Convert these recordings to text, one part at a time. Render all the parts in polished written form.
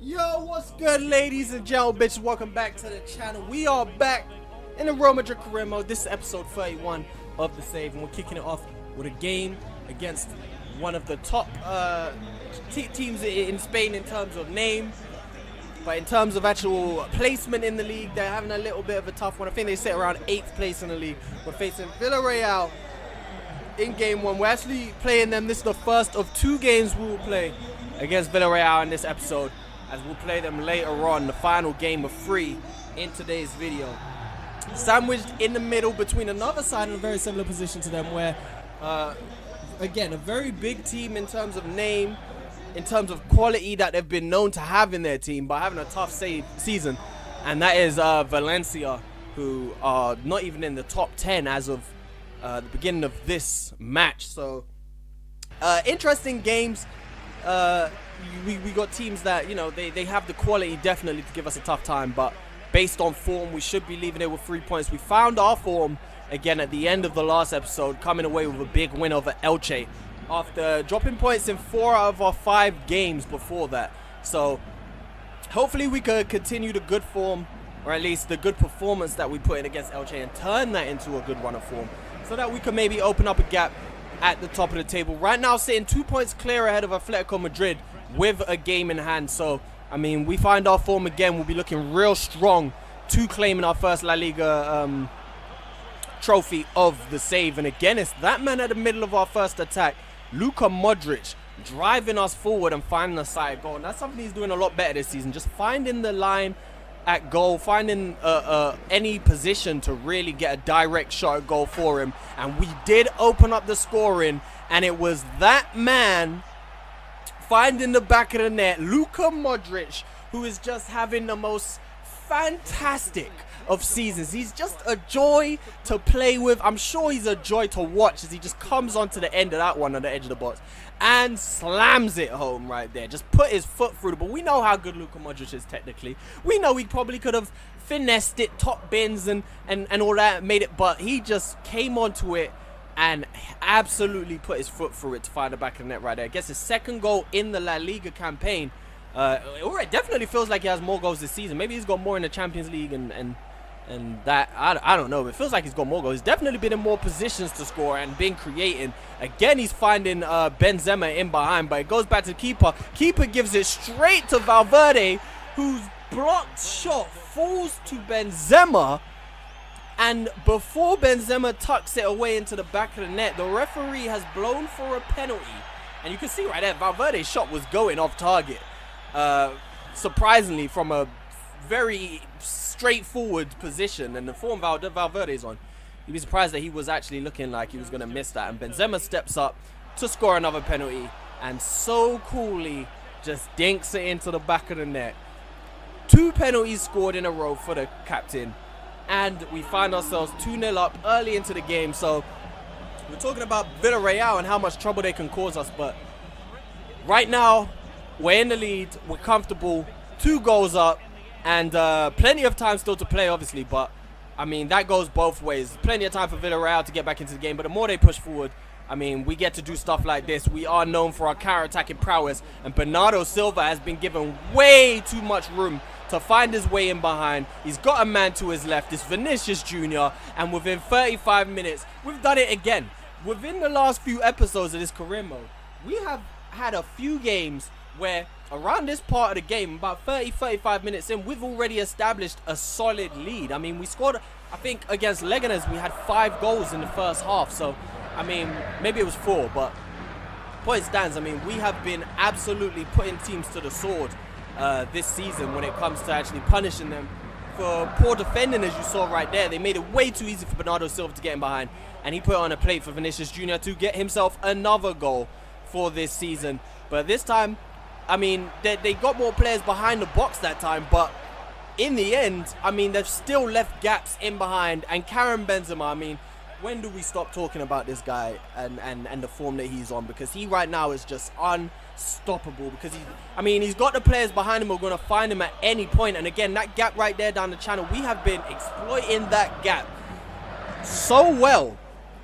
Yo, what's good, ladies and gentlemen, bitches? Welcome back to the channel. We are back in the Madrid mode. This is episode 31 of the save, and we're kicking it off with a game against one of the top teams in Spain in terms of name, but in terms of actual placement in the league, they're having a little bit of a tough one. I think they sit around 8th place in the league. We're facing Villarreal in game one. We're actually playing them. This is the first of 2 games we will play against Villarreal in this episode, as we'll play them later on, the final game of 3 in today's video. Sandwiched in the middle between another side in a very similar position to them, where again, a very big team in terms of name, in terms of quality that they've been known to have in their team, but having a tough season, and that is Valencia, who are not even in the top 10 as of the beginning of this match. So interesting games. We got teams that, you know, they have the quality definitely to give us a tough time, but based on form, we should be leaving it with 3 points. We found our form again at the end of the last episode, coming away with a big win over Elche after dropping points in 4 out of our 5 games before that. So hopefully we could continue the good form, or at least the good performance that we put in against Elche, and turn that into a good run of form, so that we can maybe open up a gap at the top of the table. Right now sitting 2 points clear ahead of Atletico Madrid with a game in hand. So I mean, we find our form again, we'll be looking real strong to claiming our first La Liga trophy of the save. And again, it's that man at the middle of our first attack, Luka Modric, driving us forward and finding a side goal. And that's something he's doing a lot better this season, just finding the line at goal, finding any position to really get a direct shot at goal for him. And we did open up the scoring, and it was that man finding the back of the net, Luka Modric, who is just having the most fantastic of seasons. He's just a joy to play with. I'm sure he's a joy to watch as he just comes onto the end of that one on the edge of the box and slams it home right there. Just put his foot through the ball. We know how good Luka Modric is technically. We know he probably could have finessed it, top bins and all that, made it, but he just came onto it and absolutely put his foot through it to find the back of the net right there. I guess his second goal in the La Liga campaign. It definitely feels like he has more goals this season. Maybe he's got more in the Champions League and that, I don't know. It feels like he's got more goals. He's definitely been in more positions to score and been creating. Again, he's finding Benzema in behind, but it goes back to the keeper. Keeper gives it straight to Valverde, whose blocked shot falls to Benzema. And before Benzema tucks it away into the back of the net, the referee has blown for a penalty. And you can see right there, Valverde's shot was going off target. Surprisingly, from a very straightforward position, and the form Valverde's on, you'd be surprised that he was actually looking like he was going to miss that. And Benzema steps up to score another penalty, and so coolly just dinks it into the back of the net. 2 penalties scored in a row for the captain. And we find ourselves 2-0 up early into the game. So we're talking about Villarreal and how much trouble they can cause us. But right now, we're in the lead. We're comfortable. 2 goals up. And plenty of time still to play, obviously. But, I mean, that goes both ways. Plenty of time for Villarreal to get back into the game. But the more they push forward, I mean, we get to do stuff like this. We are known for our counter-attacking prowess. And Bernardo Silva has been given way too much room to find his way in behind. He's got a man to his left. It's Vinicius Jr. And within 35 minutes, we've done it again. Within the last few episodes of this career mode, we have had a few games where around this part of the game, about 30-35 minutes in, we've already established a solid lead. I mean, we scored, I think, against Leganes, we had 5 goals in the first half. So, I mean, maybe it was 4, but point stands. I mean, we have been absolutely putting teams to the sword this season when it comes to actually punishing them for poor defending, as you saw right there. They made it way too easy for Bernardo Silva to get in behind, and he put on a plate for Vinicius Jr. to get himself another goal for this season. But this time, I mean, they got more players behind the box that time, but in the end, I mean, they've still left gaps in behind. And Karim Benzema, I mean, when do we stop talking about this guy and the form that he's on? Because he right now is just unstoppable. Because he's got the players behind him who are going to find him at any point. And again, that gap right there down the channel, we have been exploiting that gap so well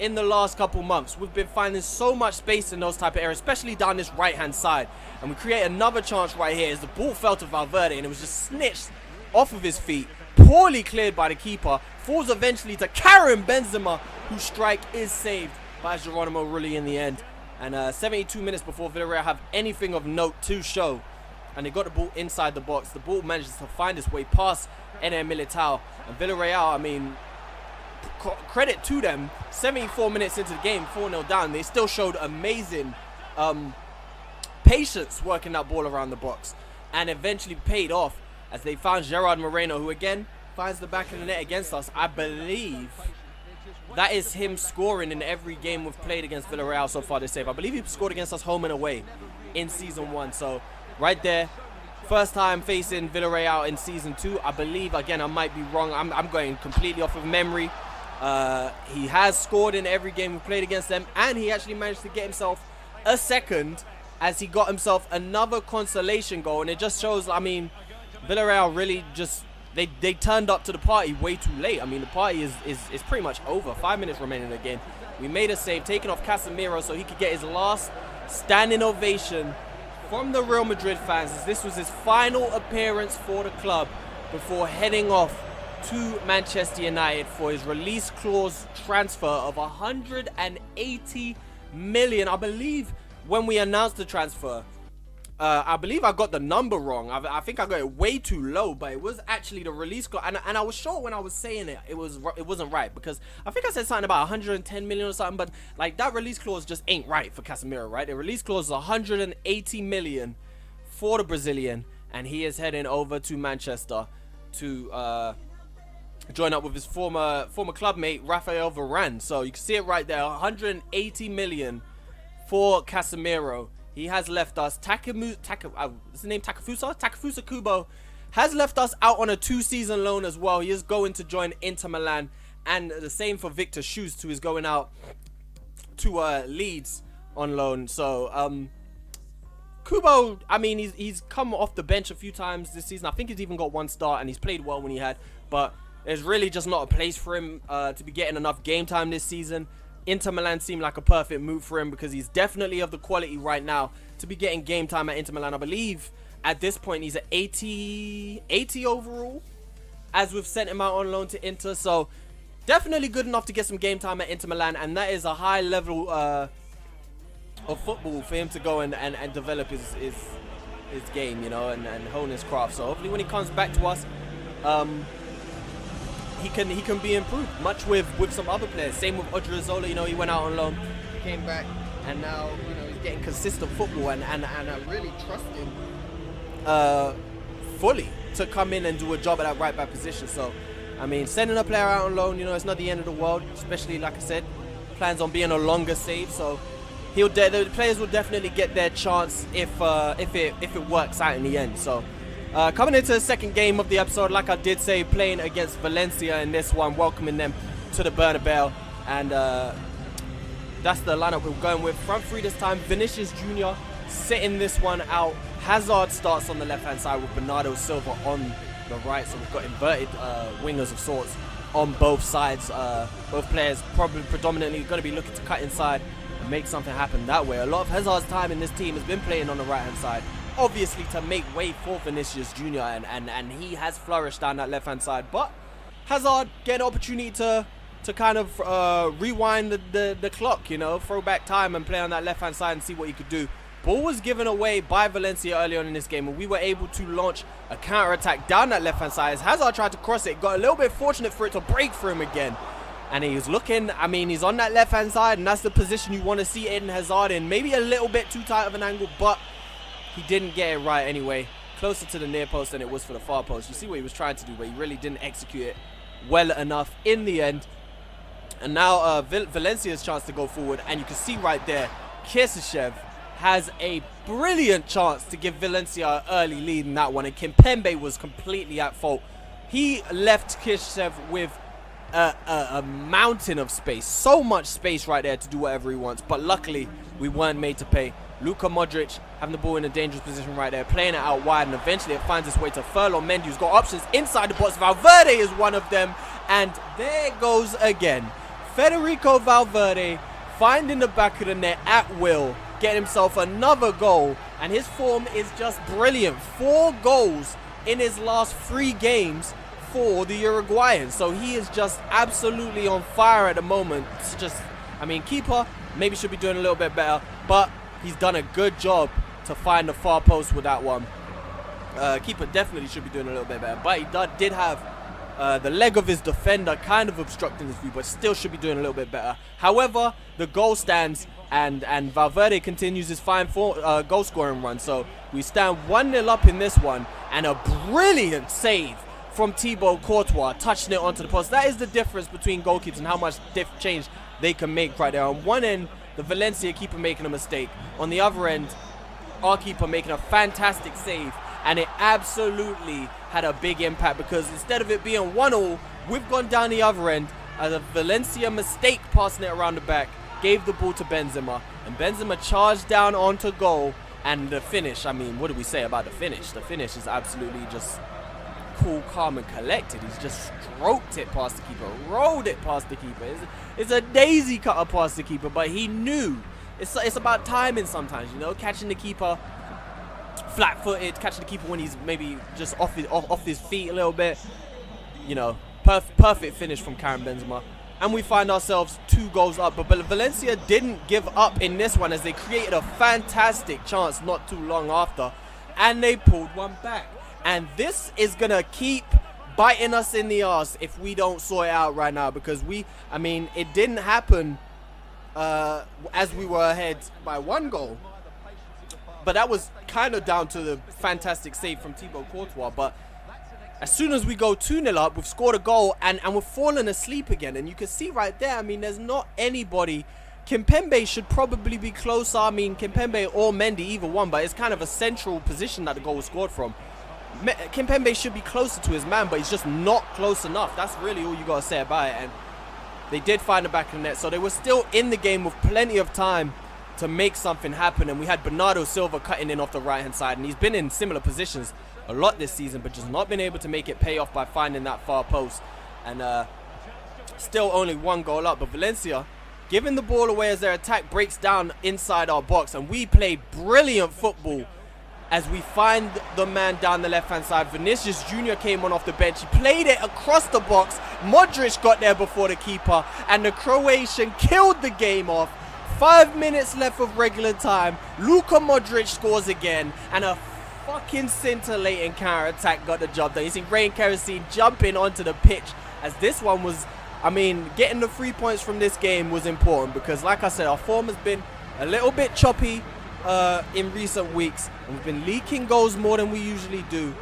in the last couple months. We've been finding so much space in those type of areas, especially down this right-hand side. And we create another chance right here as the ball fell to Valverde and it was just snitched off of his feet. Poorly cleared by the keeper. Falls eventually to Karim Benzema, whose strike is saved by Geronimo Rulli in the end. And 72 minutes before Villarreal have anything of note to show. And they got the ball inside the box. The ball manages to find its way past Eder Militao. And Villarreal, I mean, credit to them, 74 minutes into the game, 4-0 down, they still showed amazing patience working that ball around the box. And eventually paid off as they found Gerard Moreno, who again finds the back of the net against us. I believe that is him scoring in every game we've played against Villarreal so far this save. I believe he scored against us home and away in Season 1. So right there, first time facing Villarreal in Season 2. I believe, again, I might be wrong. I'm going completely off of memory. He has scored in every game we've played against them. And he actually managed to get himself a second as he got himself another consolation goal. And it just shows, I mean, Villarreal really just... They turned up to the party way too late. I mean, the party is pretty much over. 5 minutes remaining in the game. We made a save, taking off Casemiro so he could get his last standing ovation from the Real Madrid fans, as this was his final appearance for the club before heading off to Manchester United for his release clause transfer of 180 million. I believe when we announced the transfer, I believe I got the number wrong. I think I got it way too low, but it was actually the release clause. And I was sure when I was saying it wasn't right, because I think I said something about 110 million or something, but like that release clause just ain't right for Casemiro, right? The release clause is 180 million for the Brazilian, and he is heading over to Manchester to join up with his former club mate Rafael Varane. So you can see it right there, 180 million for Casemiro. He has left us. What's the name? Takefusa Kubo has left us out on a 2-season loan as well. He is going to join Inter Milan, and the same for Victor Schuss, who is going out to Leeds on loan. So Kubo, I mean, he's come off the bench a few times this season. I think he's even got one start, and he's played well when he had. But there's really just not a place for him to be getting enough game time this season. Inter Milan seemed like a perfect move for him because he's definitely of the quality right now to be getting game time at Inter Milan. I believe at this point he's at 80 overall as we've sent him out on loan to Inter. So definitely good enough to get some game time at Inter Milan, and that is a high level of football for him to go and develop his game, you know, and hone his craft. So hopefully when he comes back to us, he can be improved, much with some other players. Same with Odriozola, you know, he went out on loan, came back, and now, you know, he's getting consistent football, and I really trust him fully to come in and do a job at that right back position. So, I mean, sending a player out on loan, you know, it's not the end of the world, especially, like I said, plans on being a longer save. So the players will definitely get their chance if it works out in the end. So coming into the second game of the episode, like I did say, playing against Valencia in this one, welcoming them to the Bernabeu, and that's the lineup we're going with. Front three this time, Vinicius Jr. sitting this one out. Hazard starts on the left-hand side with Bernardo Silva on the right, so we've got inverted wingers of sorts on both sides. Both players probably predominantly going to be looking to cut inside and make something happen that way. A lot of Hazard's time in this team has been playing on the right-hand side, obviously to make way for Vinicius Jr. and he has flourished down that left-hand side. But Hazard get an opportunity to kind of rewind the clock, you know, throw back time and play on that left-hand side and see what he could do. Ball was given away by Valencia early on in this game, and we were able to launch a counter-attack down that left-hand side. As Hazard tried to cross it, got a little bit fortunate for it to break for him again. And he's looking, I mean, he's on that left-hand side, and that's the position you want to see Eden Hazard in. Maybe a little bit too tight of an angle, but he didn't get it right anyway. Closer to the near post than it was for the far post. You see what he was trying to do, but he really didn't execute it well enough in the end. And now Valencia's chance to go forward, and you can see right there, Kirsishev has a brilliant chance to give Valencia an early lead in that one, and Kimpembe was completely at fault. He left Kirsishev with a mountain of space, so much space right there to do whatever he wants, but luckily we weren't made to pay. Luka Modric having the ball in a dangerous position right there, playing it out wide, and eventually it finds its way to Ferland Mendy, who's got options inside the box. Valverde is one of them, and there goes again. Federico Valverde finding the back of the net at will, getting himself another goal, and his form is just brilliant. 4 goals in his last 3 games for the Uruguayan, so he is just absolutely on fire at the moment. It's just, I mean, keeper maybe should be doing a little bit better, but he's done a good job to find the far post with that one. Keeper definitely should be doing a little bit better, but he did have the leg of his defender kind of obstructing his view, but still should be doing a little bit better. However, the goal stands, and Valverde continues his fine goal scoring run. So we stand 1-0 up in this one, and a brilliant save from Thibaut Courtois, touching it onto the post. That is the difference between goalkeepers and how much change they can make right there. On one end, the Valencia keeper making a mistake. On the other end, our keeper making a fantastic save. And it absolutely had a big impact, because instead of it being 1-1, we've gone down the other end. A Valencia mistake passing it around the back gave the ball to Benzema. And Benzema charged down onto goal. And the finish, I mean, what do we say about the finish? The finish is absolutely just cool, calm, and collected. He's just stroked it past the keeper, rolled it past the keeper. It's a daisy cutter past the keeper, but he knew. It's about timing sometimes, you know, catching the keeper flat-footed, catching the keeper when he's maybe just off his feet a little bit. You know, perfect finish from Karim Benzema. And we find ourselves 2 goals up. But Valencia didn't give up in this one, as they created a fantastic chance not too long after. And they pulled one back. And this is going to keep biting us in the arse if we don't sort it out right now. Because I mean, it didn't happen as we were ahead by 1 goal. But that was kind of down to the fantastic save from Thibaut Courtois. But as soon as we go 2-0 up, we've scored a goal, and we're falling asleep again. And you can see right there, I mean, there's not anybody. Kimpembe should probably be closer. I mean, Kimpembe or Mendy, either one. But it's kind of a central position that the goal was scored from. Kimpembe should be closer to his man, but he's just not close enough. That's really all you got to say about it. And they did find the back of the net. So they were still in the game with plenty of time to make something happen. And we had Bernardo Silva cutting in off the right hand side, and he's been in similar positions a lot this season, but just not been able to make it pay off by finding that far post. And still only 1 goal up. But Valencia giving the ball away as their attack breaks down inside our box, and we play brilliant football as we find the man down the left hand side. Vinicius Jr. came on off the bench, he played it across the box. Modric got there before the keeper, and the Croatian killed the game off. 5 minutes left of regular time. Luka Modric scores again, and a fucking scintillating counter-attack got the job done. You see RainKeroseneyt jumping onto the pitch, as this one was, I mean, getting the 3 points from this game was important, because like I said, our form has been a little bit choppy in recent weeks, and we've been leaking goals more than we usually do.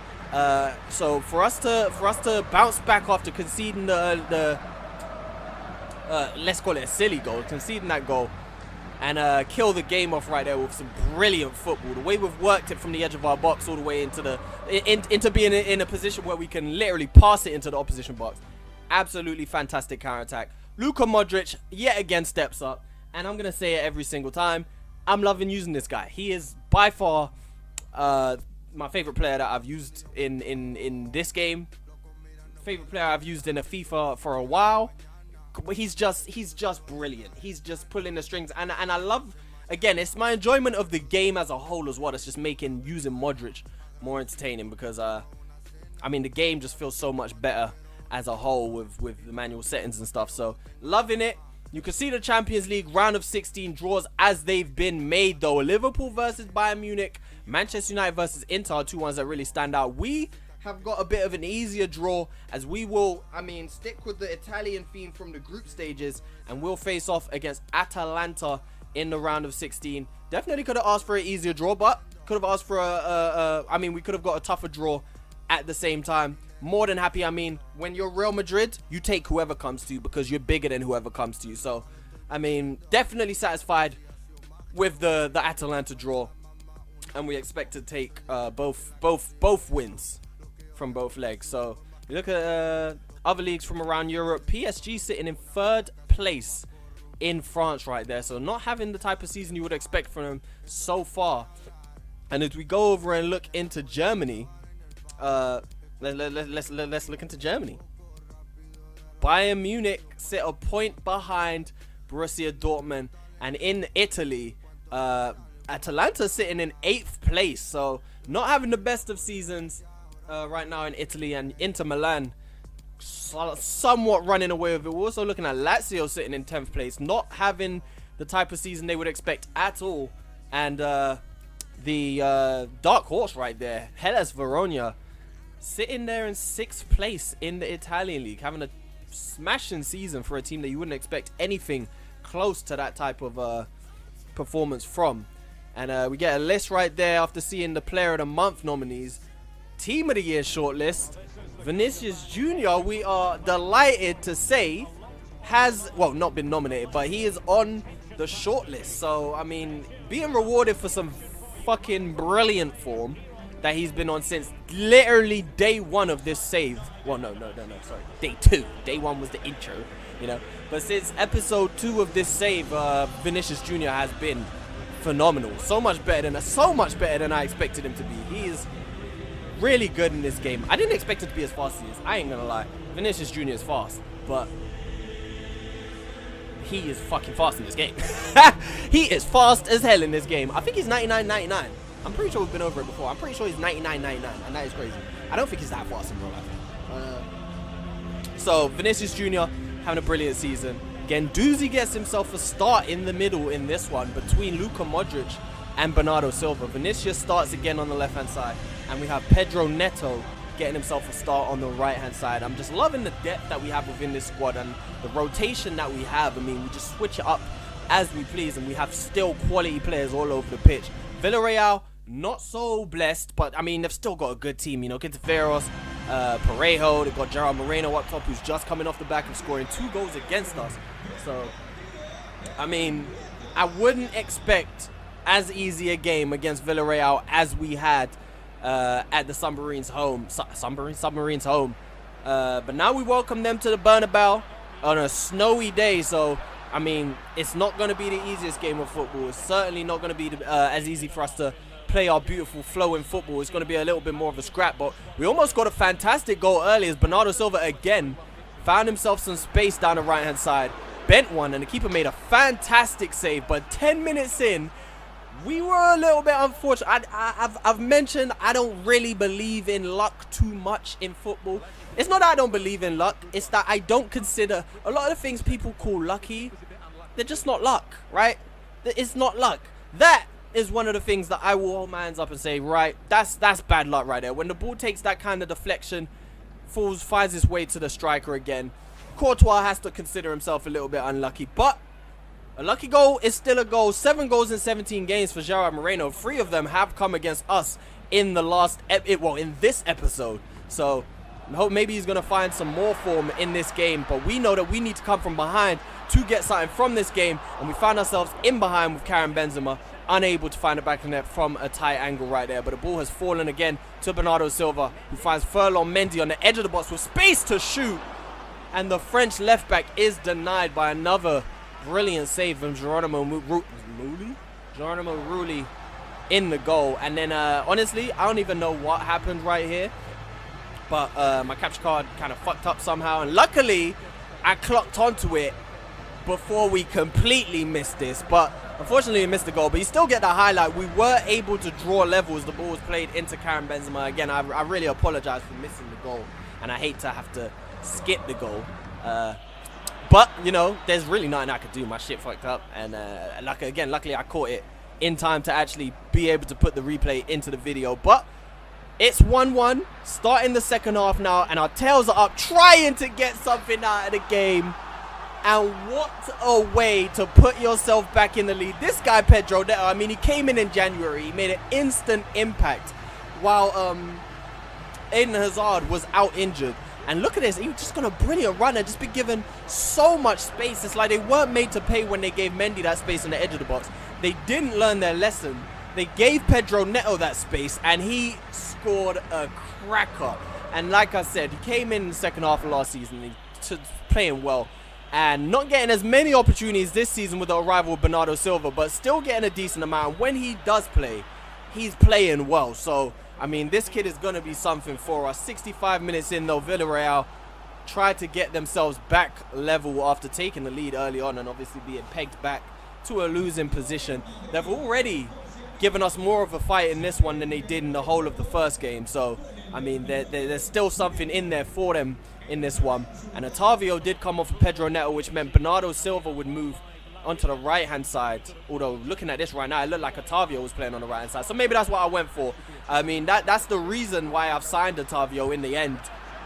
So for us to bounce back after conceding the let's call it a silly goal, conceding that goal, and kill the game off right there with some brilliant football. The way we've worked it from the edge of our box all the way into being in a position where we can literally pass it into the opposition box. Absolutely fantastic counter-attack. Luka Modric yet again steps up, and I'm going to say it every single time, I'm loving using this guy. He is by far my favorite player that I've used in this game. Favorite player I've used in a FIFA for a while. But he's just brilliant. He's just pulling the strings, and I love, again, it's my enjoyment of the game as a whole as well. It's just making using Modric more entertaining, because I mean, the game just feels so much better as a whole with the manual settings and stuff. So loving it. You can see the Champions League round of 16 draws as they've been made, though. Liverpool versus Bayern Munich, Manchester United versus Inter are 2 ones that really stand out. We have got a bit of an easier draw, as we will, I mean, stick with the Italian theme from the group stages, and we'll face off against Atalanta in the round of 16. Definitely could have asked for an easier draw, but could have asked for I mean, we could have got a tougher draw at the same time. More than happy. I mean, when you're Real Madrid, you take whoever comes to you, because you're bigger than whoever comes to you. So, I mean, definitely satisfied with the Atalanta draw, and we expect to take both wins from both legs. So you look at other leagues from around Europe. PSG sitting in 3rd place in France right there, so not having the type of season you would expect from them so far. And as we go over and look into Germany, let's look into Germany. Bayern Munich sit a point behind Borussia Dortmund. And in Italy, Atalanta sitting in 8th place. So not having the best of seasons right now in Italy. And Inter Milan somewhat running away with it. We're also looking at Lazio sitting in 10th place. Not having the type of season they would expect at all. And the dark horse right there, Hellas Verona, sitting there in 6th place in the Italian league, having a smashing season for a team that you wouldn't expect anything close to that type of performance from. And we get a list right there after seeing the Player of the Month nominees. Team of the Year shortlist, Vinicius Jr., we are delighted to say, has, well, not been nominated, but he is on the shortlist. So, I mean, being rewarded for some fucking brilliant form that he's been on since literally day 1 of this save. Well, no, sorry. Day 2. Day 1 was the intro, you know. But since episode 2 of this save, Vinicius Jr. has been phenomenal. So much better than I expected him to be. He is really good in this game. I didn't expect it to be as fast as he is. I ain't gonna lie. Vinicius Jr. is fast, but he is fucking fast in this game. He is fast as hell in this game. I think he's 99.99. I'm pretty sure we've been over it before. I'm pretty sure he's 99.99, and that is crazy. I don't think he's that fast in real life. So Vinicius Jr. having a brilliant season. Guendouzi gets himself a start in the middle in this one between Luka Modric and Bernardo Silva. Vinicius starts again on the left-hand side, and we have Pedro Neto getting himself a start on the right-hand side. I'm just loving the depth that we have within this squad and the rotation that we have. I mean, we just switch it up as we please, and we have still quality players all over the pitch. Villarreal, not so blessed, but I mean, they've still got a good team. You know, Quinteros, Parejo, they've got Gerard Moreno up top, who's just coming off the back of scoring 2 goals against us. So, I mean, I wouldn't expect as easy a game against Villarreal as we had at the Submarines home. Submarines home. But now we welcome them to the Bernabeu on a snowy day. So, I mean, it's not going to be the easiest game of football. It's certainly not going to be as easy for us to play our beautiful flowing football. It's going to be a little bit more of a scrap. But we almost got a fantastic goal early as Bernardo Silva again found himself some space down the right-hand side. Bent one, and the keeper made a fantastic save. But 10 minutes in, we were a little bit unfortunate. I've mentioned I don't really believe in luck too much in football. It's not that I don't believe in luck. It's that I don't consider a lot of the things people call lucky, they're just not luck, right? It's not luck. That is one of the things that I will hold my hands up and say, right, that's bad luck right there. When the ball takes that kind of deflection, finds its way to the striker again, Courtois has to consider himself a little bit unlucky. But a lucky goal is still a goal. 7 goals in 17 games for Gerard Moreno. 3 of them have come against us in the last, in this episode. So I hope maybe he's going to find some more form in this game. But we know that we need to come from behind to get something from this game. And we found ourselves in behind with Karim Benzema, unable to find the back of the net from a tight angle right there. But the ball has fallen again to Bernardo Silva, who finds Furlong Mendy on the edge of the box with space to shoot. And the French left back is denied by another brilliant save from Geronimo Rulli in the goal. And then honestly, I don't even know what happened right here, but my capture card kind of fucked up somehow, and luckily I clocked onto it before we completely missed this. But unfortunately we missed the goal, but you still get the highlight. We were able to draw level as the ball was played into Karim Benzema. Again, I really apologize for missing the goal, and I hate to have to skip the goal. But, you know, there's really nothing I could do. My shit fucked up. And, luckily I caught it in time to actually be able to put the replay into the video. But it's 1-1, starting the second half now. And our tails are up, trying to get something out of the game. And what a way to put yourself back in the lead. This guy, Pedro Neto, I mean, he came in January. He made an instant impact while Eden Hazard was out injured. And look at this, he was just got a brilliant run and just been given so much space. It's like they weren't made to pay when they gave Mendy that space on the edge of the box. They didn't learn their lesson. They gave Pedro Neto that space, and he scored a cracker. And like I said, he came in the second half of last season, he's playing well. And not getting as many opportunities this season with the arrival of Bernardo Silva, but still getting a decent amount. When he does play, he's playing well. So, I mean, this kid is going to be something for us. 65 minutes in, though, Villarreal try to get themselves back level after taking the lead early on and obviously being pegged back to a losing position. They've already given us more of a fight in this one than they did in the whole of the first game. So, I mean, there's still something in there for them in this one. And Otavio did come off of Pedro Neto, which meant Bernardo Silva would move onto the right-hand side. Although, looking at this right now, it looked like Otavio was playing on the right-hand side. So maybe that's what I went for. I mean, that's the reason why I've signed Otavio in the end.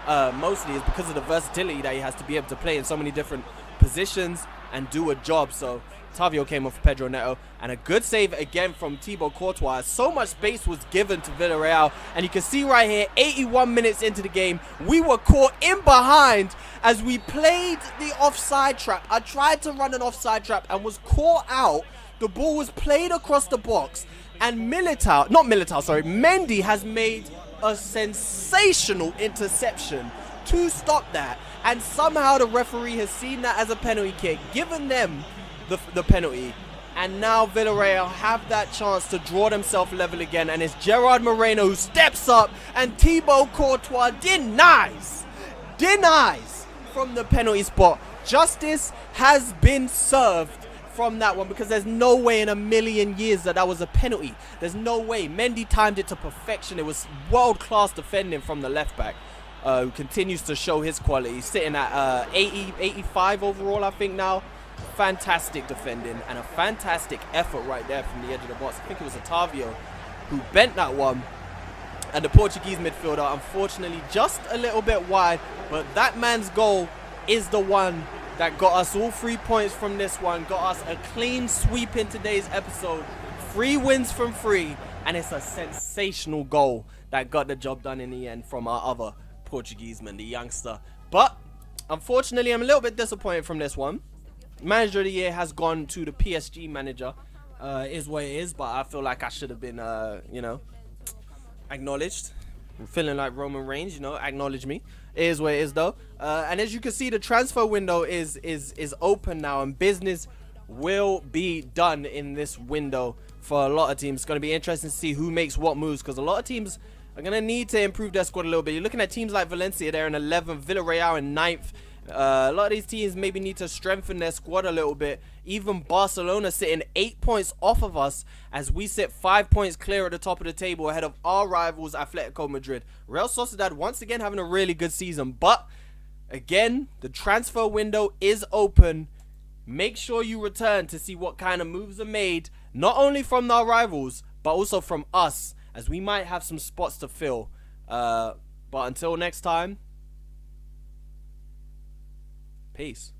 Mostly is because of the versatility that he has to be able to play in so many different positions and do a job. So Otavio came off Pedro Neto, and a good save again from Thibaut Courtois. So much space was given to Villarreal, and you can see right here, 81 minutes into the game, we were caught in behind as we played the offside trap. I tried to run an offside trap and was caught out. The ball was played across the box, and Mendy has made a sensational interception to stop that, and somehow the referee has seen that as a penalty kick, given them the penalty, and now Villarreal have that chance to draw themselves level again, and it's Gerard Moreno who steps up, and Thibaut Courtois denies from the penalty spot. Justice has been served from that one, because there's no way in a million years that was a penalty. There's no way. Mendy timed it to perfection. It was world-class defending from the left back, who continues to show his quality, sitting at 85 overall, I think now. Fantastic defending and a fantastic effort right there from the edge of the box. I think it was Otavio who bent that one, and the Portuguese midfielder, unfortunately, just a little bit wide, but that man's goal is the one that got us all 3 points from this one, got us a clean sweep in today's episode, 3 wins from 3, and it's a sensational goal that got the job done in the end from our other Portuguese man, the youngster. But unfortunately, I'm a little bit disappointed from this one. Manager of the year has gone to the PSG manager. Is what it is, but I feel like I should have been, you know, acknowledged. I'm feeling like Roman Reigns, you know, acknowledge me. It is what it is, though. And as you can see, the transfer window is open now, and business will be done in this window for a lot of teams. It's going to be interesting to see who makes what moves, because a lot of teams are going to need to improve their squad a little bit. You're looking at teams like Valencia, they're in 11th, Villarreal in 9th. A lot of these teams maybe need to strengthen their squad a little bit. Even Barcelona sitting 8 points off of us, as we sit 5 points clear at the top of the table ahead of our rivals Atletico Madrid. Real Sociedad once again having a really good season, but again, the transfer window is open. Make sure you return to see what kind of moves are made, not only from our rivals but also from us, as we might have some spots to fill. But until next time, peace.